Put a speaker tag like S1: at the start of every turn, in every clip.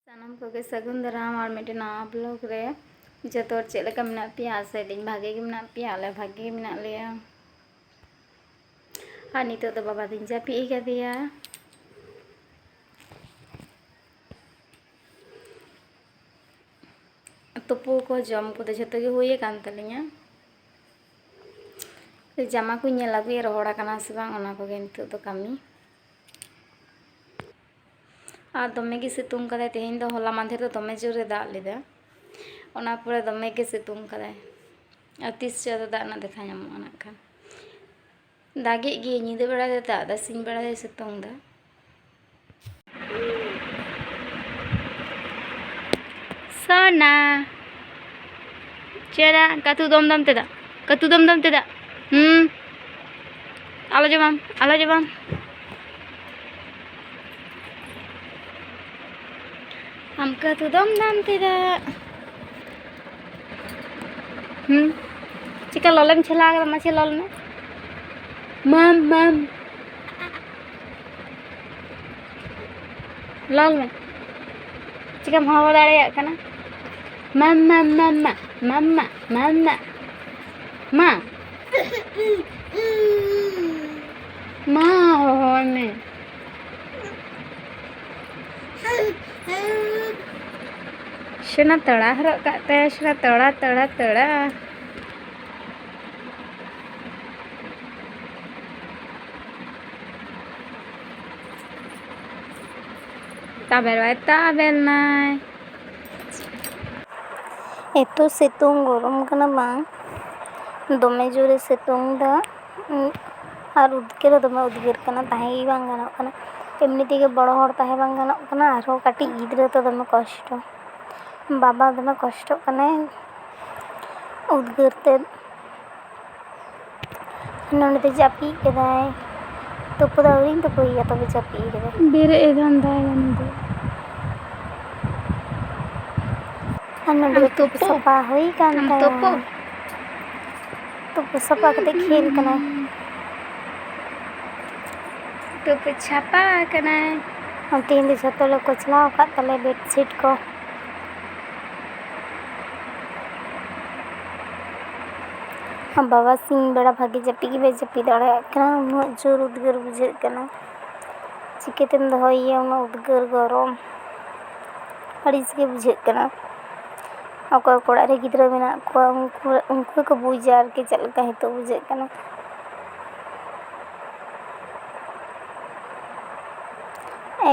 S1: सानम को सगुन दाराम और मिट्टी नवा ब्लॉग रे जो चेद लेका मेना पेया से भागे गे मेना पेया आले भागे गे मेना लेया और नितो तो बाबा दिन जापी कदिया तुपु को जम को जो गे हुई कान तलिया जामा को नेल आगुया रोहड़ा कना से बांग ओना को गे नितो तो कामी और दमे गे सितुंग कदाय तेहेन दो होला मांधेर तो दमे जोरे दाग लेदा ओना परे दमे गे सितुंग कदाय और तीस ज्यादा दाग ना देखा नामोगा ना खान दागे गे नींदे बेड़ा दे दाग दा सिंग बेड़ा दे सितुंग दा सोना चेरा कतु दम दम तेदा आलो जबाम हम कतु दम दम तेदा चिका ललम छला कर माछे लल में मम लल में चिका भाव दाड़े कना मम्मा मम्मा मम्मा मम्मा मा मा हो में शना तड़ा हरक काते शना तड़ा तड़ा तड़ा ताबेल नाय एतो सितुंग गरम कना बांग दमे जोरे सितुंग दा और उद्गार दमे उद्गार कना ताहे बांग गानोग कना एमनी तेगे बड़ हर ताहे बांग गानोग कना आरो काटी गिद्रा तो दमे कष्ट बाबा दमे कष्ट कना उद्गार ते नोंडे ते जापी कदाय तुपु दा उरिंग तुपुइया तबे जापी कदाय बेरे एदान दाय नोंडे नोंडे तुपु सपा होई कान तुपु सपा कते खेल कना तुपु छापा कना हम तीन दिन जतो लोग कोचलाव का तले बेडशीट को हम बाबा सिंह बेड़ा भागी जापी गे जापी दाड़े कना उन जोर उद्गार बुझे कना चिकेतेम दहोइया उन उद्गार गरम अड़िस गे बुझे कना अको कोड़ा रे गिद्रा मेना को उनको को बुझार के चल का हितो बुझे कना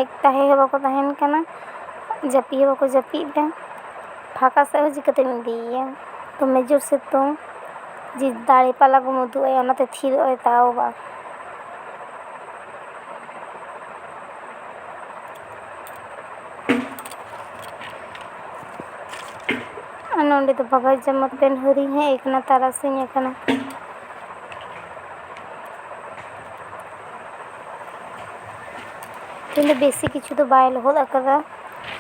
S1: एक ताहे हे बाको ताहेन कना जापी हे बाको जापी दे फाका से हो जिकते में दिया तो मेजर से तो जी दाड़ी पाला को मधु है ओनाते थिर ओय ताओ बा नोंडे तो बाबा जमा पेन हरी है एक ना तारा सिंह एकना तेंदे बेसी किछु तो बाय लहद अकदा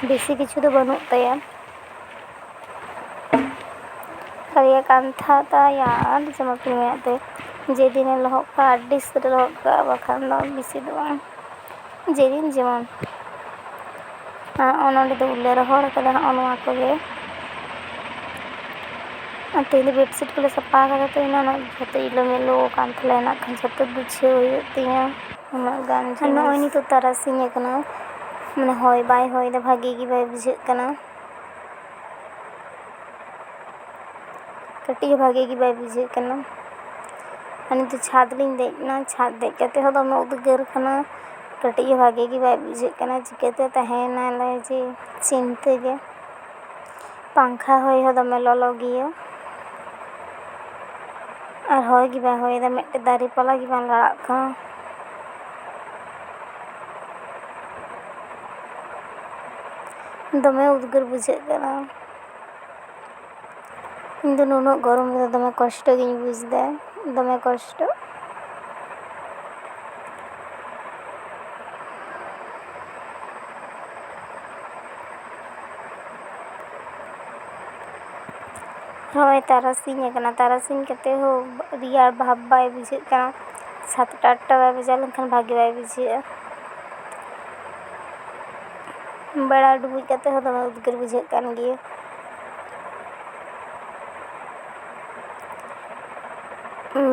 S1: बेसी किछु तो बनु तया करिया कान था ता यार जमा पे में ते जे दिन लहद का डिस लहद का बखान दा बेसी दो जे दिन जेमन ओनोंडे तो उल्ले रहड़ कदा ओनवा को गे तेल बेडशीट को सफा करा तो इना जो इलो मेलो कान थले ना खान जो गुछे होतिया गान नई तो तारासिंह कना माने हय बाय हय दा भागी गे बाय बुझे कना कटी भागे गे बाय बुझे कना अनि तो छाद लिंग देना छाद दे कते हो दमे उद्गार कना कटी भागे गे बाय बुझे कना चिकेते तहेना ले जे चिंते गे पंखा हय हो दमे ललो गिया और हय गे बाय हय दा मेटे दारी पाला गे बाय लड़ा का दमे उद्गार बुझे कना इन दो नुनो गरम रे दमे कष्ट गिन बुझदे दमे कष्ट हय तारासिंह कना तारासिंह कते हो रियार भाब बाय बुझे कना 7-8 बाय बजा लेखन भागे बाय बुझे बेड़ा डुबुᱡ कते हᱚᱸ दᱚᱢᱮ उद्गाᱹर बुझाᱹᱜ ᱠᱟᱱ ᱜᱮᱭᱟ।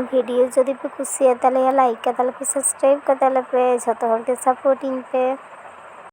S1: ᱵᱷᱤᱰᱤᱭᱳ ᱡᱩᱫᱤ ᱯᱮ ᱠᱩᱥᱤᱭᱟᱜ ᱛᱟᱞᱮᱭᱟ ᱞᱟᱭᱤᱠ ᱠᱟᱛᱟᱞᱮ ᱯᱮ, ᱥᱟᱵᱥᱠᱨᱟᱭᱤᱵ ᱠᱟᱛᱟᱞᱮ ᱯᱮ, ᱡᱷᱚᱛᱚ ᱦᱚᱲ ᱜᱮ ᱥᱟᱯᱳᱨᱴ ᱤᱧ ᱯᱮ।